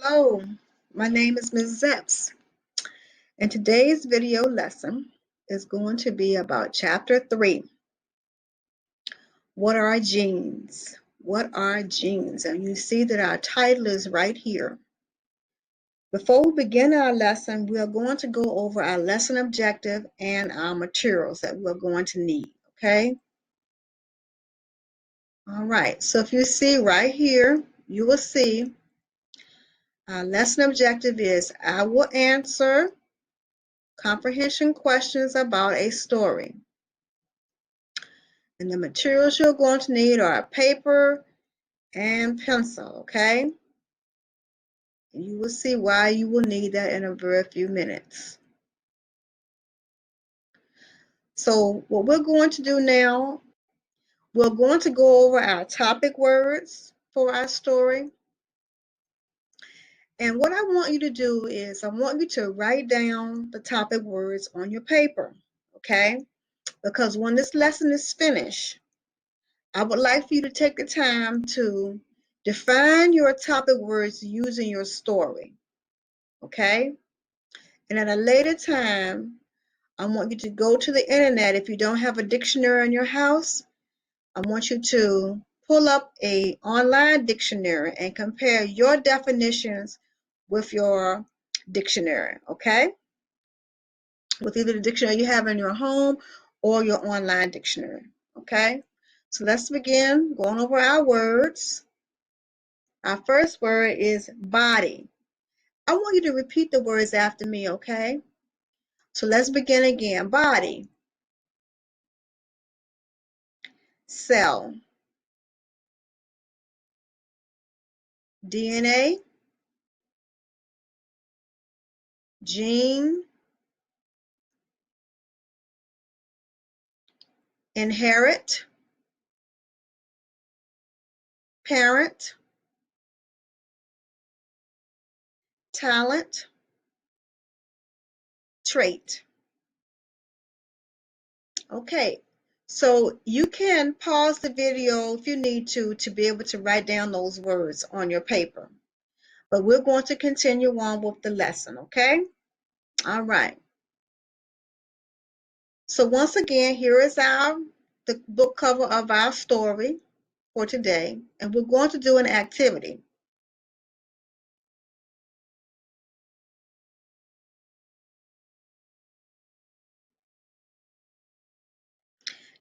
Hello, my name is Mrs. Epps, and today's video lesson is going to be about Chapter 3, What are genes? What are genes? And you see that our title is right here. Before we begin our lesson, we are going to go over our lesson objective and our materials that we're going to need, okay? All right, so if you see right here, you will see our lesson objective is I will answer comprehension questions about a story. And the materials you're going to need are paper and pencil, okay? You will see why you will need that in a very few minutes. So what we're going to do now, we're going to go over our topic words for our story. And what I want you to do is I want you to write down the topic words on your paper, okay? Because when this lesson is finished, I would like for you to take the time to define your topic words using your story, okay? And at a later time, I want you to go to the internet. If you don't have a dictionary in your house, I want you to pull up an online dictionary and compare your definitions with your dictionary, okay? With either the dictionary you have in your home or your online dictionary, okay? So let's begin going over our words. Our first word is body. I want you to repeat the words after me, okay? So let's begin again. Body, cell, DNA, gene, inherit, parent, talent, trait. Okay, so you can pause the video if you need to be able to write down those words on your paper. But we're going to continue on with the lesson, okay? All right. So once again, here is the book cover of our story for today, and we're going to do an activity.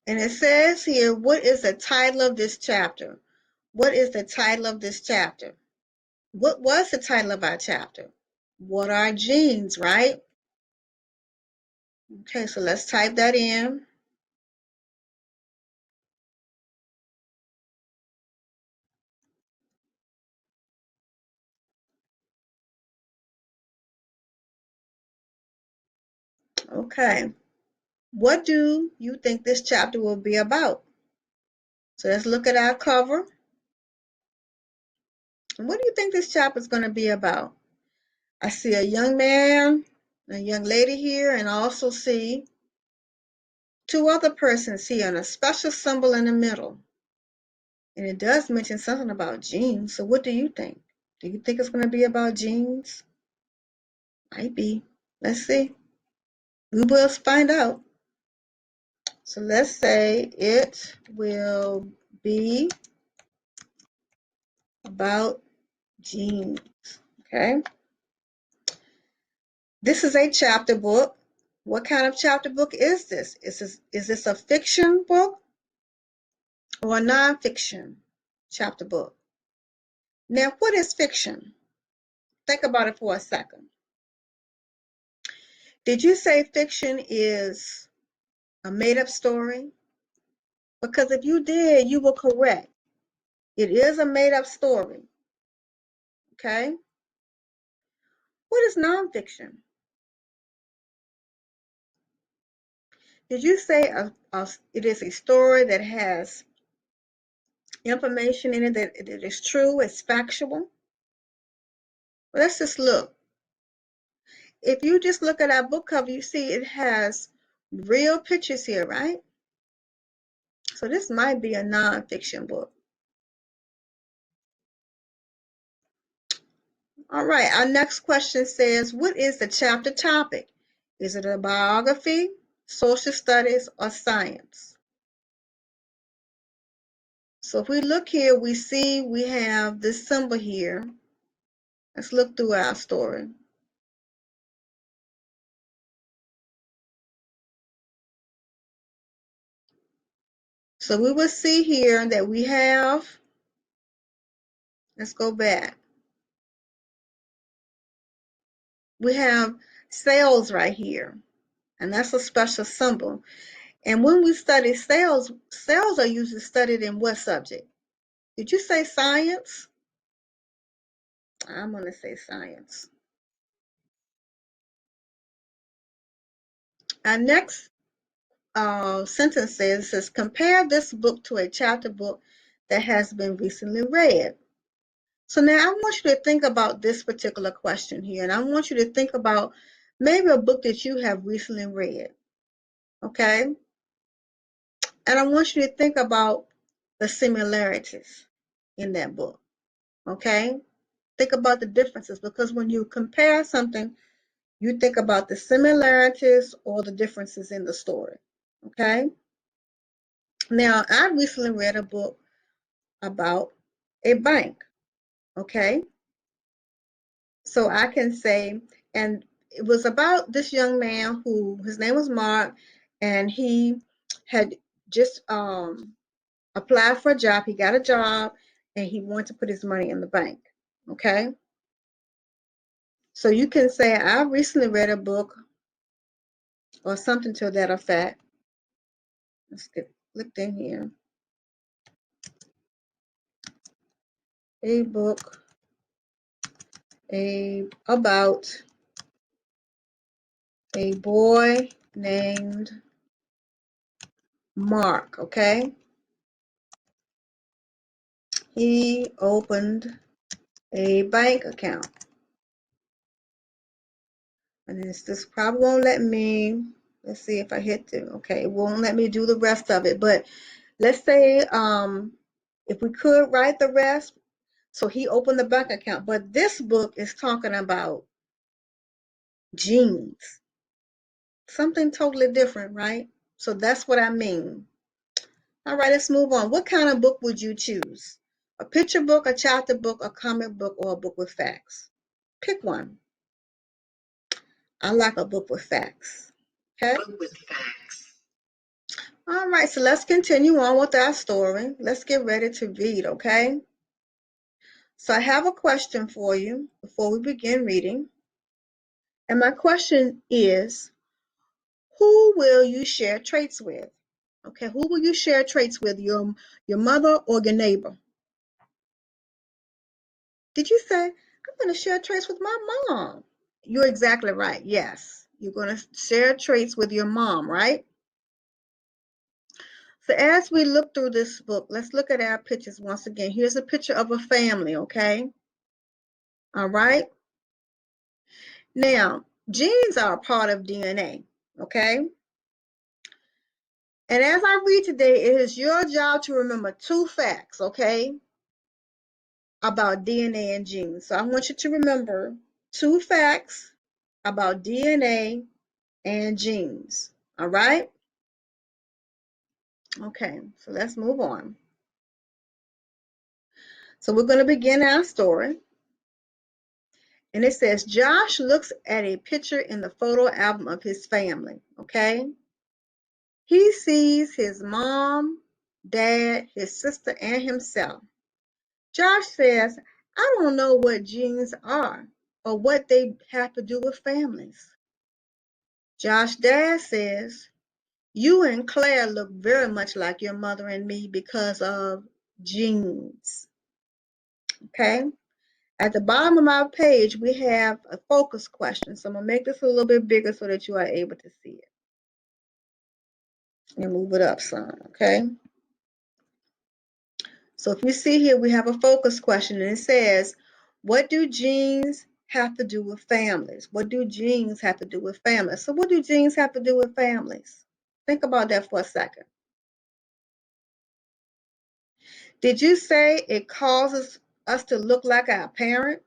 And it says here, what is the title of this chapter? What is the title of this chapter? What was the title of our chapter? What are genes, right? Okay, so let's type that in. Okay, what do you think this chapter will be about? So let's look at our cover. And what do you think this chapter is going to be about? I see a young man, a young lady here, and I also see two other persons here and a special symbol in the middle. And it does mention something about genes. So what do you think? Do you think it's going to be about genes? Might be. Let's see. We will find out. So let's say it will be about genes. Okay. This is a chapter book. What kind of chapter book is this? Is this a fiction book or a nonfiction chapter book? Now, what is fiction? Think about it for a second. Did you say fiction is a made-up story? Because if you did, you were correct. It is a made-up story. Okay? What is nonfiction? Did you say it is a story that has information in it that it is true, it's factual? Well, let's just look. If you just look at our book cover, you see it has real pictures here, right? So this might be a nonfiction book. All right, our next question says, what is the chapter topic? Is it a biography, social studies, or science? So if we look here, we see we have this symbol here. Let's look through our story. So we will see here that we have, let's go back. We have cells right here, and that's a special symbol. And when we study cells, cells are usually studied in what subject? Did you say science? I'm going to say science. Our next sentence says, compare this book to a chapter book that has been recently read. So now I want you to think about this particular question here, and I want you to think about maybe a book that you have recently read, okay? And I want you to think about the similarities in that book, okay? Think about the differences, because when you compare something, you think about the similarities or the differences in the story, okay? Now, I recently read a book about a bank, okay? So I can say, and it was about this young man who, his name was Mark, and he had just applied for a job. He got a job, and he wanted to put his money in the bank, okay? So you can say, I recently read a book or something to that effect. Let's get looked in here. A book about a boy named Mark, okay? He opened a bank account. And this probably won't let me, let's see if I hit the, okay, it won't let me do the rest of it. But let's say if we could write the rest, so he opened the bank account. But this book is talking about genes, something totally different, right? So that's what I mean. All right, let's move on. What kind of book would you choose? A picture book, a chapter book, a comic book, or a book with facts? Pick one. I like a book with facts. Okay? Book with facts. All right, so let's continue on with our story. Let's get ready to read, okay? So I have a question for you before we begin reading. And my question is, who will you share traits with? Okay, who will you share traits with? Your mother or your neighbor? Did you say, I'm going to share traits with my mom? You're exactly right. Yes, you're going to share traits with your mom, right? So as we look through this book, let's look at our pictures once again. Here's a picture of a family, okay? All right. Now, genes are a part of DNA, okay? And as I read today, it is your job to remember two facts, okay, about DNA and genes. So I want you to remember two facts about DNA and genes, all right? Okay, so let's move on. So we're going to begin our story. And it says, Josh looks at a picture in the photo album of his family, okay? He sees his mom, dad, his sister, and himself. Josh says, I don't know what genes are or what they have to do with families. Josh's dad says, you and Claire look very much like your mother and me because of genes, okay? At the bottom of our page, we have a focus question. So I'm going to make this a little bit bigger so that you are able to see it. And move it up some, okay? So if you see here, we have a focus question, and it says, what do genes have to do with families? What do genes have to do with families? So what do genes have to do with families? Think about that for a second. Did you say it causes us to look like our parent?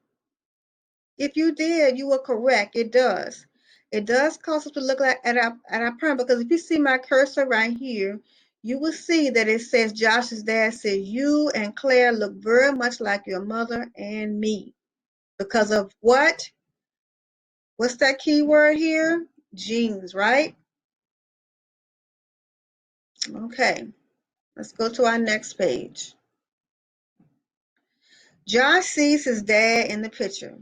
If you did, you were correct. It does. It does cause us to look at our parent, because if you see my cursor right here, you will see that it says Josh's dad says you and Claire look very much like your mother and me. Because of what? What's that key word here? Genes, right? Okay, let's go to our next page. Josh sees his dad in the picture.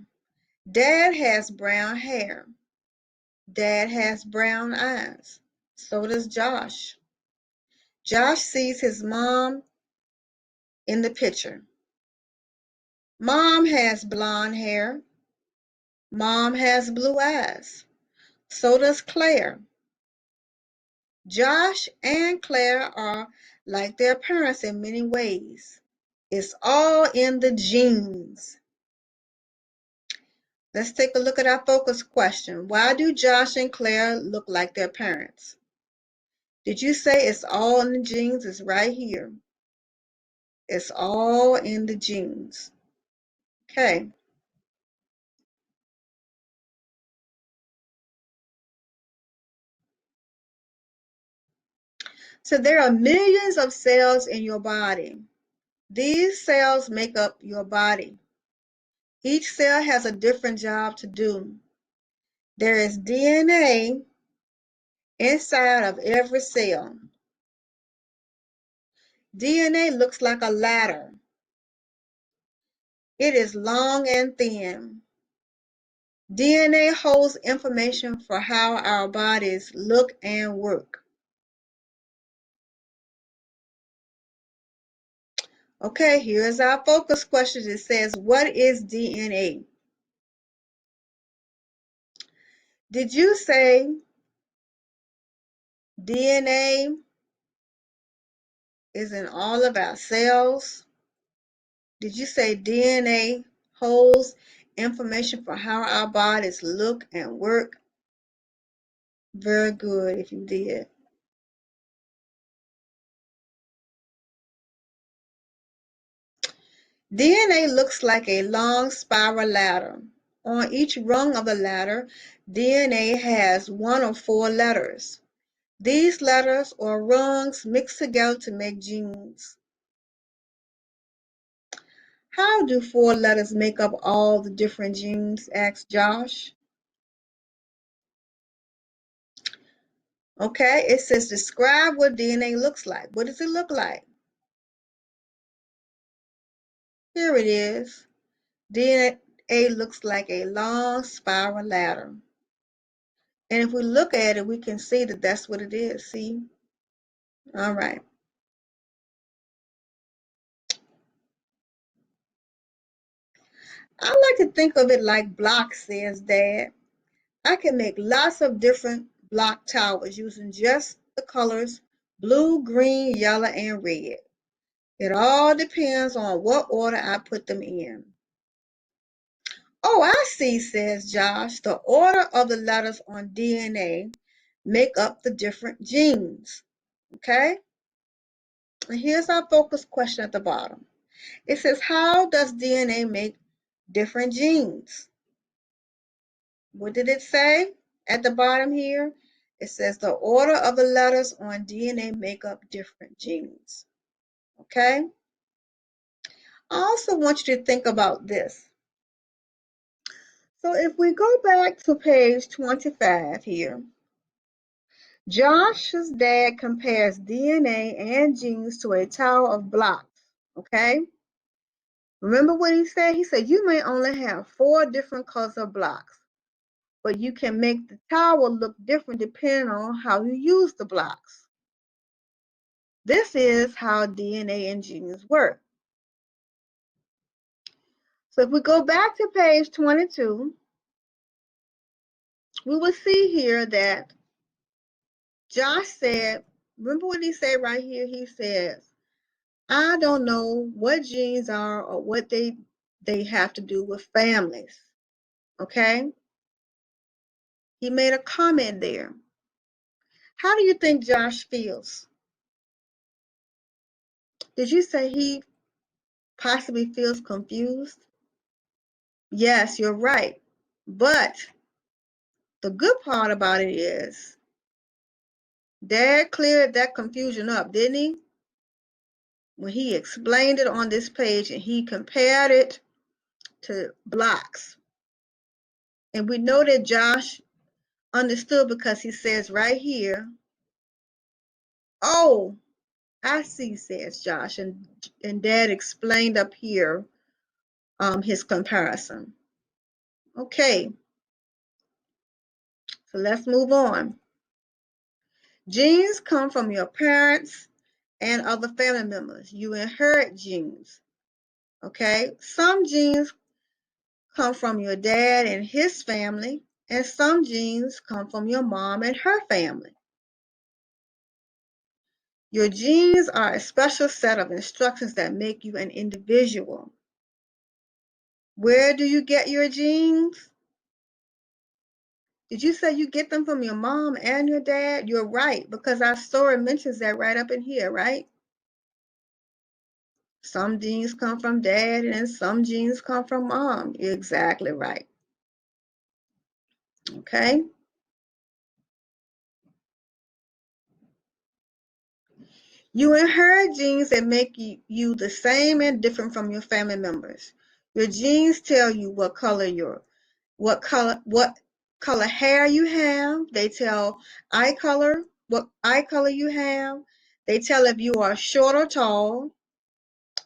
Dad has brown hair. Dad has brown eyes. So does Josh. Josh sees his mom in the picture. Mom has blonde hair. Mom has blue eyes. So does Claire. Josh and Claire are like their parents in many ways. It's all in the genes. Let's take a look at our focus question. Why do Josh and Claire look like their parents? Did you say it's all in the genes? It's right here. It's all in the genes. Okay. So there are millions of cells in your body. These cells make up your body. Each cell has a different job to do. There is DNA inside of every cell. DNA looks like a ladder. It is long and thin. DNA holds information for how our bodies look and work. Okay, here's our focus question. It says, what is DNA? Did you say DNA is in all of our cells? Did you say DNA holds information for how our bodies look and work? Very good if you did. DNA looks like a long spiral ladder. On each rung of the ladder, DNA has one or four letters. These letters or rungs mix together to make genes. How do four letters make up all the different genes? Asked Josh. Okay, it says describe what DNA looks like. What does it look like? Here it is. DNA looks like a long spiral ladder. And if we look at it, we can see that that's what it is. See? All right. I like to think of it like blocks, says Dad. I can make lots of different block towers using just the colors blue, green, yellow, and red. It all depends on what order I put them in. Oh, I see, says Josh. The order of the letters on DNA make up the different genes. Okay? And here's our focus question at the bottom. It says, how does DNA make different genes? What did it say at the bottom here? It says the order of the letters on DNA make up different genes. Okay? I also want you to think about this. So if we go back to page 25 here, Josh's dad compares DNA and genes to a tower of blocks. Okay? Remember what he said? He said you may only have 4 different colors of blocks, but you can make the tower look different depending on how you use the blocks. This is how DNA and genes work. So if we go back to page 22, we will see here that Josh said, remember what he said right here? He says, I don't know what genes are or what they have to do with families. Okay? He made a comment there. How do you think Josh feels? Did you say he possibly feels confused? Yes, you're right. But the good part about it is Dad cleared that confusion up, didn't he? When he explained it on this page and he compared it to blocks. And we know that Josh understood because he says right here, "Oh, I see," says Josh. And Dad explained up here his comparison. Okay, so let's move on. Genes come from your parents and other family members. You inherit genes. Okay, some genes come from your dad and his family, and some genes come from your mom and her family. Your genes are a special set of instructions that make you an individual. Where do you get your genes? Did you say you get them from your mom and your dad? You're right, because our story mentions that right up in here, right? Some genes come from dad and some genes come from mom. You're exactly right. Okay? You inherit genes that make you the same and different from your family members. Your genes tell you what color hair you have. They tell what eye color you have. They tell if you are short or tall.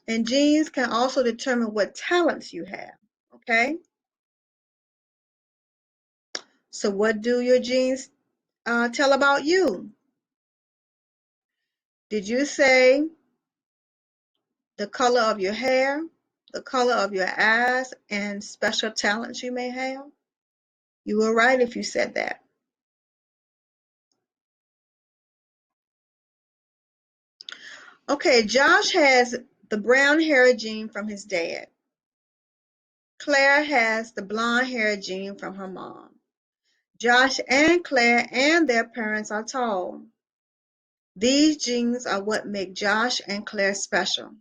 And genes can also determine what talents you have. Okay? So what do your genes tell about you? Did you say the color of your hair, the color of your eyes, and special talents you may have? You were right if you said that. Okay, Josh has the brown hair gene from his dad. Claire has the blonde hair gene from her mom. Josh and Claire and their parents are tall. These genes are what make Josh and Claire special.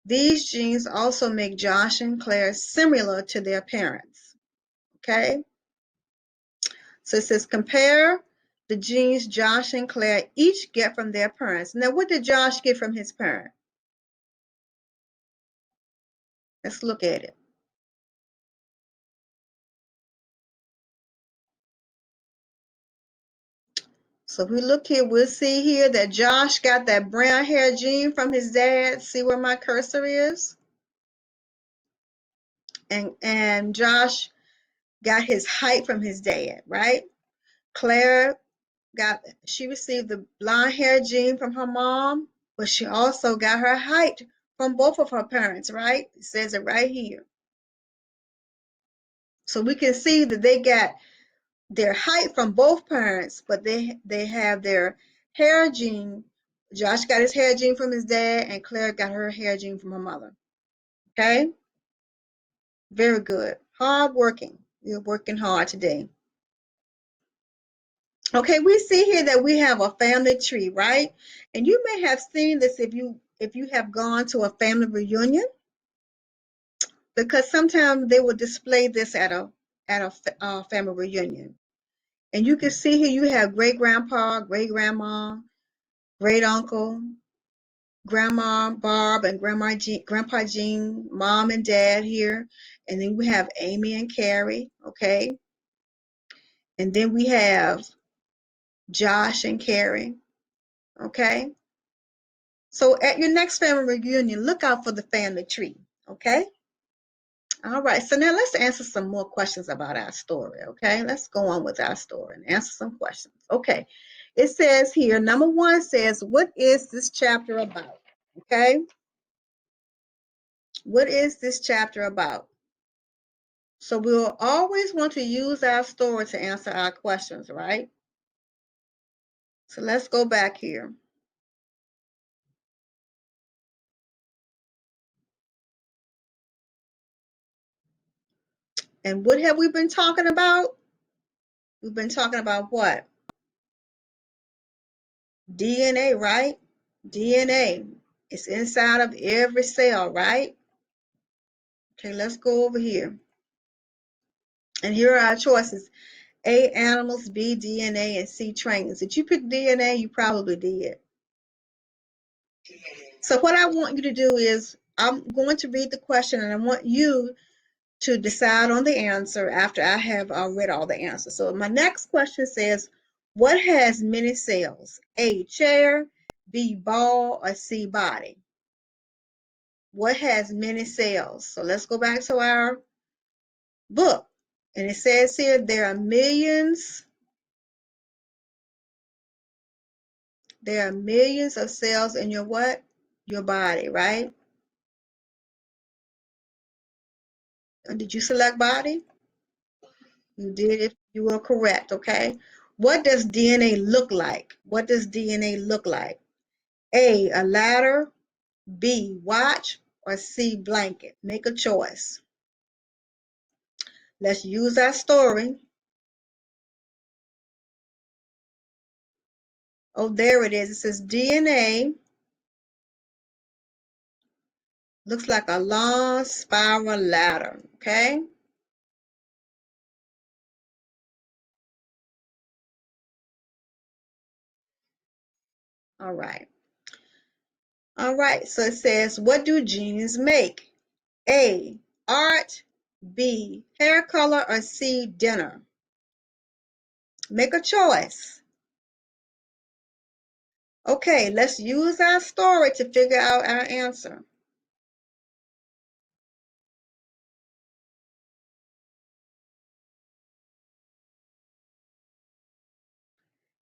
These genes also make Josh and Claire similar to their parents. Okay? So it says compare the genes Josh and Claire each get from their parents. Now, what did Josh get from his parent? Let's look at it. So if we look here, we'll see here that Josh got that brown hair gene from his dad. See where my cursor is? And Josh got his height from his dad, right? Claire she received the blonde hair gene from her mom, but she also got her height from both of her parents, right? It says it right here. So we can see that they got their height from both parents, but they have their hair gene. Josh got his hair gene from his dad, and Claire got her hair gene from her mother. Okay? Very good. Hard working. You're working hard today. Okay, we see here that we have a family tree, right? And you may have seen this if you have gone to a family reunion, because sometimes they will display this at a family reunion. And you can see here you have great grandpa, great grandma, great uncle, grandma Barb, and grandpa Jean, mom and dad here. And then we have Amy and Carrie, okay? And then we have Josh and Carrie, okay? So at your next family reunion, look out for the family tree, okay? All right, so now let's answer some more questions about our story, okay? Let's go on with our story and answer some questions. Okay, it says here, number one says, what is this chapter about, okay? What is this chapter about? So we'll always want to use our story to answer our questions, right? So let's go back here. And what have we been talking about? We've been talking about what? DNA, right? DNA. It's inside of every cell, right? Okay, let's go over here. And here are our choices. A, animals, B, DNA, and C, trains. Did you pick DNA? You probably did. So what I want you to do is I'm going to read the question and I want you to decide on the answer after I have read all the answers. So my next question says, what has many cells? A, chair, B, ball, or C, body? What has many cells? So let's go back to our book. And it says here there are millions of cells in your what? Your body, right? Did you select body? You did if you were correct, okay? What does DNA look like? What does DNA look like? A ladder, B, watch, or C, blanket? Make a choice. Let's use our story. Oh, there it is. It says DNA looks like a long spiral ladder, okay? All right. All right, so it says, what do genes make? A, art, B, hair color, or C, dinner? Make a choice. Okay, let's use our story to figure out our answer.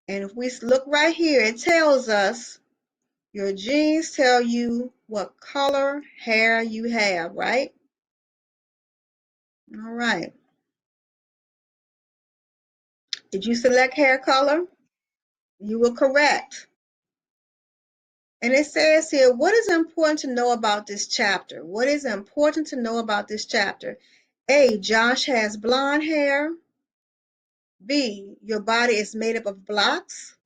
And if we look right here, it tells us your genes tell you what color hair you have, right? All right. Did you select hair color? You were correct. And it says here, what is important to know about this chapter? What is important to know about this chapter? A, Josh has blonde hair. B, your body is made up of blocks.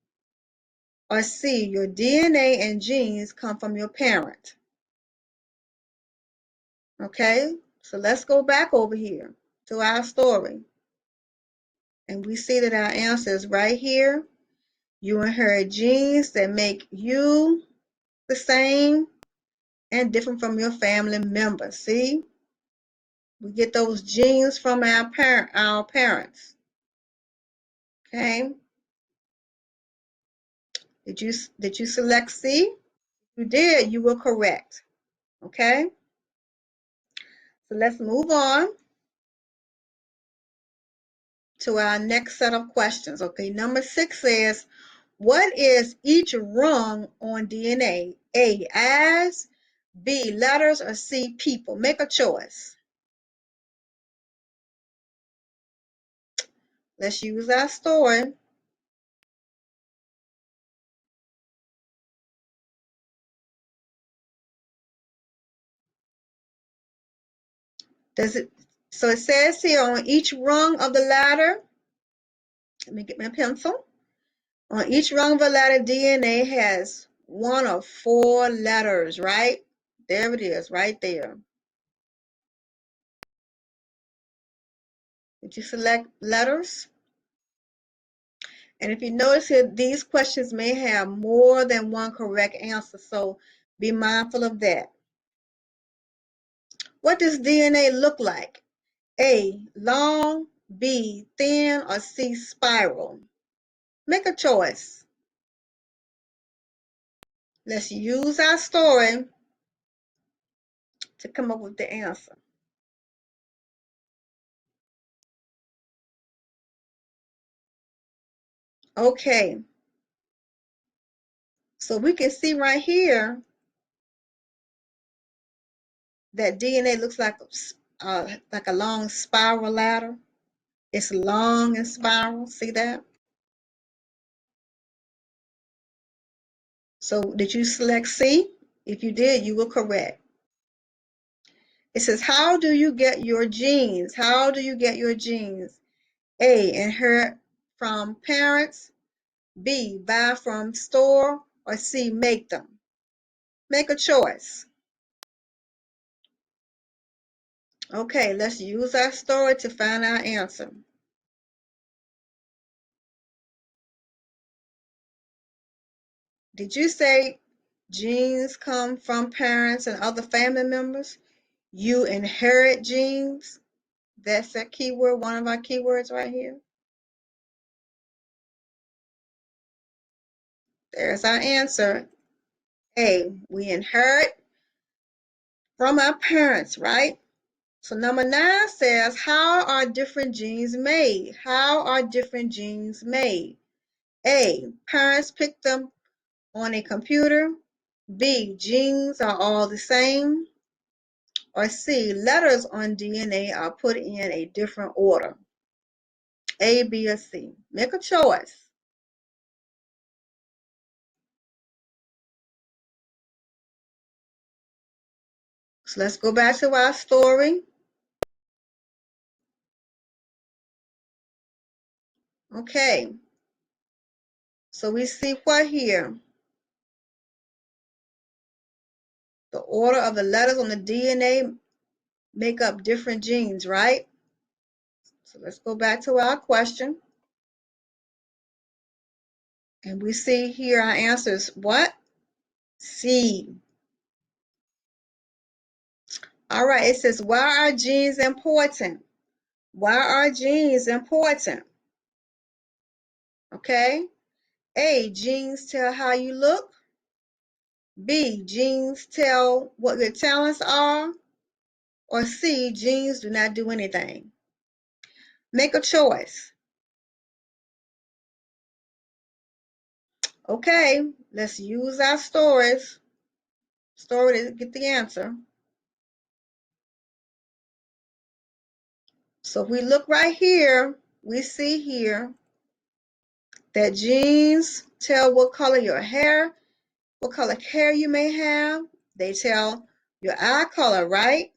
Or C, your DNA and genes come from your parent. Okay, so let's go back over here to our story. And we see that our answer is right here. You inherit genes that make you the same and different from your family members. See? We get those genes from our parents. Okay? Did you select C? You did, you were correct. Okay? So let's move on to our next set of questions. Okay, number 6 says, what is each rung on DNA? A, as, B, letters, or C, people? Make a choice. Let's use our story. So it says here on each rung of the ladder, let me get my pencil. On each rung of the ladder, DNA has one of 4 letters, right? There it is, right there. Did you select letters? And if you notice here, these questions may have more than one correct answer, so be mindful of that. What does DNA look like? A, long, B, thin, or C, spiral? Make a choice. Let's use our story to come up with the answer. Okay, so we can see right here that DNA looks like a long spiral ladder. It's long and spiral. See that? So did you select C? If you did, you were correct. It says, how do you get your genes? How do you get your genes? A, inherit from parents. B, buy from store. Or C, make them. Make a choice. Okay, let's use our story to find our answer. Did you say genes come from parents and other family members? You inherit genes? That's a keyword, one of our keywords right here. There's our answer. A, we inherit from our parents, right? So number 9 says, how are different genes made? How are different genes made? A, parents pick them on a computer. B, genes are all the same. Or C, letters on DNA are put in a different order. A, B, or C. Make a choice. So let's go back to our story. Okay. So we see what here? The order of the letters on the DNA make up different genes, right? So let's go back to our question. And we see here our answer is what? C. All right, it says, why are genes important? Why are genes important? Okay. A, genes tell how you look. B, genes tell what your talents are. Or C, genes do not do anything. Make a choice. Okay, let's use our story to get the answer. So if we look right here, we see here that genes tell what color your hair, what color hair you may have. They tell your eye color, right?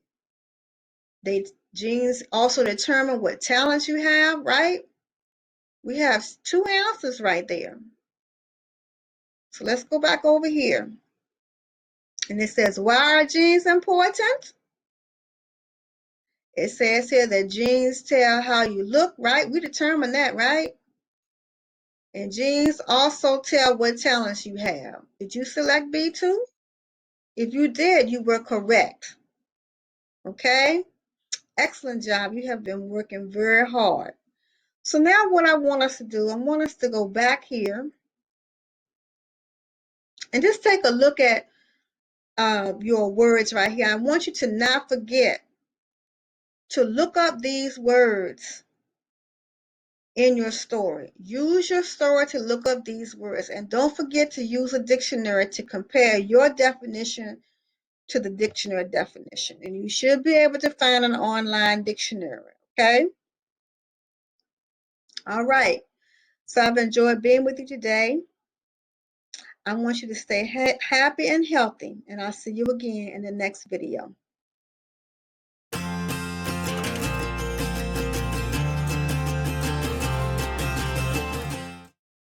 Genes also determine what talents you have, right? We have 2 answers right there. So let's go back over here. And it says, why are genes important? It says here that genes tell how you look, right? We determine that, right? And genes also tell what talents you have. Did you select B2? If you did, you were correct. Okay? Excellent job. You have been working very hard. So now what I want us to do, I want us to go back here and just take a look at your words right here. I want you to not forget to look up these words in your story. Use your story to look up these words, and don't forget to use a dictionary to compare your definition to the dictionary definition. And you should be able to find an online dictionary, okay? All right. So I've enjoyed being with you today. I want you to stay happy and healthy, and I'll see you again in the next video.